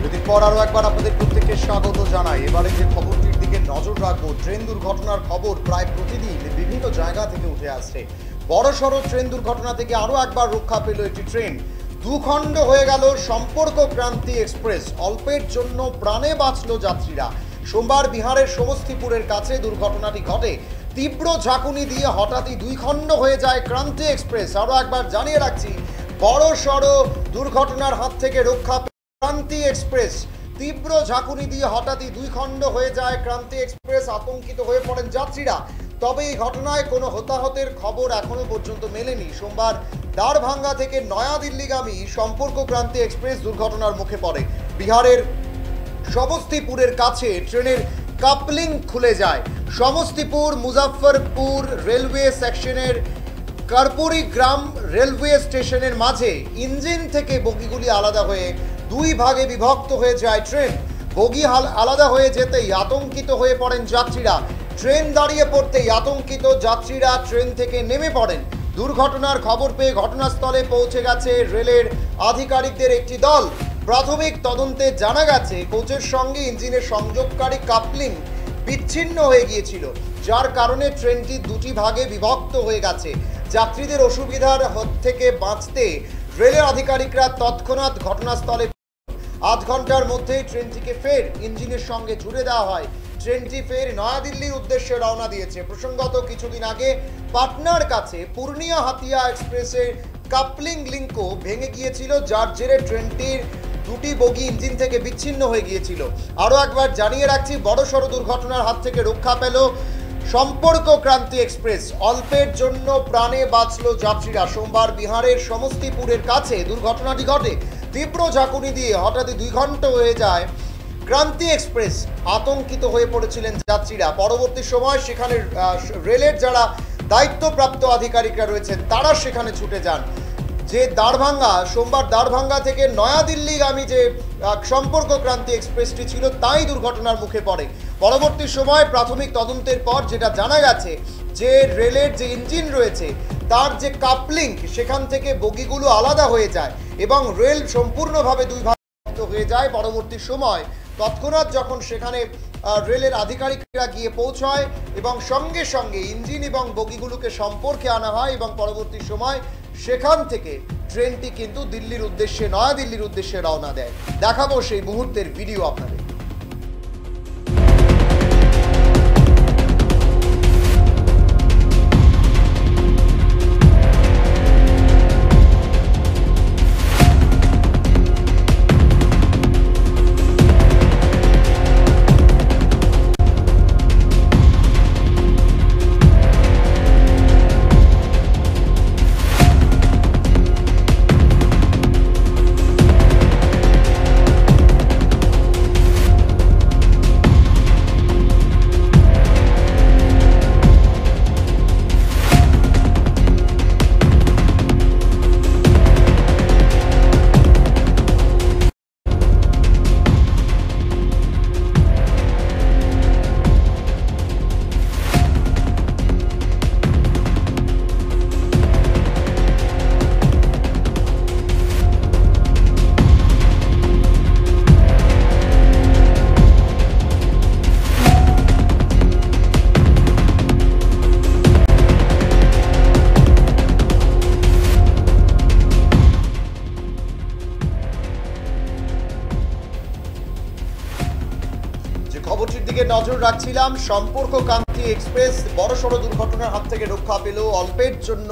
বিরতির পর আরো একবার আপনাদের প্রত্যেককে স্বাগত জানাই। এবারে যে খবরটির দিকে নজর রাখবো, ট্রেন দুর্ঘটনার খবর প্রায় প্রতিদিন বিভিন্ন জায়গা থেকে উঠে আসছে। বড়সড় ট্রেন দুর্ঘটনা থেকে আরো একবার রক্ষা পেল একটি ট্রেন। দুখণ্ড হয়ে গেল সম্পর্ক ক্রান্তি এক্সপ্রেস, অল্পের জন্য প্রাণে বাঁচল যাত্রীরা। সোমবার বিহারের সমস্তিপুরের কাছে দুর্ঘটনাটি ঘটে। তীব্র ঝাঁকুনি দিয়ে হঠাৎই দুই খণ্ড হয়ে যায় ক্রান্তি এক্সপ্রেস। আরো একবার জানিয়ে রাখছি, বড়সড় দুর্ঘটনার হাত থেকে রক্ষা ক্রান্তি এক্সপ্রেস। তীব্র ঝাঁকুনি দিয়ে হঠাৎই দুই খণ্ড হয়ে যায় ক্রান্তি এক্সপ্রেস। আতঙ্কিত হয়ে পড়েন যাত্রীরা। তবে এই ঘটনায় কোনো হতাহতের খবর এখনো পর্যন্ত মেলেনি। সোমবার দারভাঙ্গা থেকে নয়াদিল্লিগামী সম্পর্ক ক্রান্তি এক্সপ্রেস দুর্ঘটনার মুখে পড়ে। বিহারের সমস্তিপুরের কাছে ট্রেনের কাপলিং খুলে যায়। সমস্তিপুর মুজাফফরপুর রেলওয়ে সেকশনের কর্পুরি গ্রাম রেলওয়ে স্টেশনের মাঝে ইঞ্জিন থেকে বগিগুলি আলাদা হয়ে দুই ভাগে বিভক্ত হয়ে যায় ট্রেন। বগি আলাদা হয়ে যেতেই আতঙ্কিত হয়ে পড়েন যাত্রীরা। ট্রেন দাঁড়িয়ে পড়তেই আতঙ্কিত যাত্রীরা ট্রেন থেকে নেমে পড়েন। দুর্ঘটনার খবর পেয়ে ঘটনাস্থলে পৌঁছে গেছে রেলের আধিকারিকদের একটি দল। প্রাথমিক তদন্তে জানা গেছে কোচের সঙ্গে ইঞ্জিনের সংযোগকারী কাপলিং বিচ্ছিন্ন হয়ে গিয়েছিল, যার কারণে ট্রেনটি দুটি ভাগে বিভক্ত হয়ে গেছে। যাত্রীদের অসুবিধার হাত থেকে বাঁচতে রেলের আধিকারিকরা তৎক্ষণাৎ ঘটনাস্থলে আধ ঘন্টার মধ্যেই ট্রেনটিকে ফের ইঞ্জিনের সঙ্গে জুড়ে দেওয়া হয়। ট্রেনটি ফের নয়াদিল্লির উদ্দেশ্যে রওনা দিয়েছে। প্রসঙ্গত, কিছুদিন আগে পাটনার কাছে পূর্ণিয়া হাতিয়া এক্সপ্রেসের কাপলিং লিঙ্কও ভেঙে গিয়েছিল, যার জেরে ট্রেনটির দুটি বগি ইঞ্জিন থেকে বিচ্ছিন্ন হয়ে গিয়েছিল। আরও একবার জানিয়ে রাখছি, বড়সড় দুর্ঘটনার হাত থেকে রক্ষা পেল সম্পর্ক ক্রান্তি এক্সপ্রেস। অল্পের জন্য প্রাণে বাঁচল যাত্রীরা। সোমবার বিহারের সমস্তিপুরের কাছে দুর্ঘটনাটি ঘটে। তীব্র ঝাঁকুনি দিয়ে হঠাৎই দুই ঘন্টা হয়ে যায় ক্রান্তি এক্সপ্রেস। আতঙ্কিত হয়ে পড়েছিলেন যাত্রীরা। পরবর্তী সময় সেখানে রেলের যারা দায়িত্বপ্রাপ্ত আধিকারিকরা রয়েছেন তারা সেখানে ছুটে যান। যে সোমবার দারভাঙ্গা থেকে নয়াদিল্লিগামী যে সম্পর্ক ক্রান্তি এক্সপ্রেসটি ছিল তাই দুর্ঘটনার মুখে পড়ে। পরবর্তী সময় প্রাথমিক তদন্তের পর যেটা জানা গেছে যে রেলের যে ইঞ্জিন রয়েছে তার যে কাপলিং সেখান থেকে বগিগুলো আলাদা হয়ে যায় এবং রেল সম্পূর্ণভাবে দুই ভাগ হয়ে যায়। পরবর্তী সময় তৎক্ষণাৎ যখন সেখানে রেলের আধিকারিকরা গিয়ে পৌঁছায় এবং সঙ্গে সঙ্গে ইঞ্জিন এবং বগিগুলোকে সম্পর্কে আনা হয় এবং পরবর্তী সময় সেখান থেকে ট্রেনটি কিন্তু নয়াদিল্লির উদ্দেশ্যে রওনা দেয়। দেখাবো সেই মুহূর্তের ভিডিও আপনাদের। খবরটির দিকে নজর রাখছিলাম, সম্পর্ক ক্রান্তি এক্সপ্রেস বড়সড় দুর্ঘটনার হাত থেকে রক্ষা পেল। অল্পের জন্য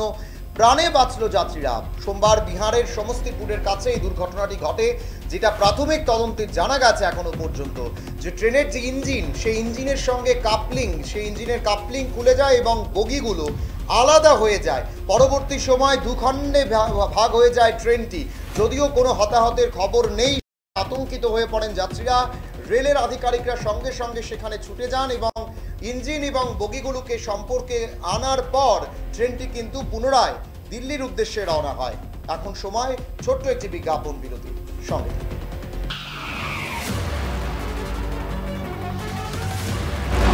প্রাণে বাঁচল যাত্রীরা। সোমবার বিহারের সমস্তিপুরের কাছে এই দুর্ঘটনাটি ঘটে, যেটা প্রাথমিক তদন্তে জানা গেছে এখনো পর্যন্ত যে ট্রেনের যে ইঞ্জিন সেই ইঞ্জিনের সঙ্গে ইঞ্জিনের কাপলিং খুলে যায় এবং বগিগুলো আলাদা হয়ে যায়। পরবর্তী সময় দুখণ্ডে ভাগ হয়ে যায় ট্রেনটি। যদিও কোনো হতাহতের খবর নেই। আতঙ্কিত হয়ে পড়েন যাত্রীরা। রেলের আধিকারিকরা সঙ্গে সঙ্গে সেখানে ছুটে যান এবং ইঞ্জিন এবং বগিগুলোকে সম্পর্কে আনার পর ট্রেনটি কিন্তু পুনরায় দিল্লির উদ্দেশ্যে রওনা হয়। এখন সময় ছোট্ট একটি বিজ্ঞাপন বিরতির। সঙ্গে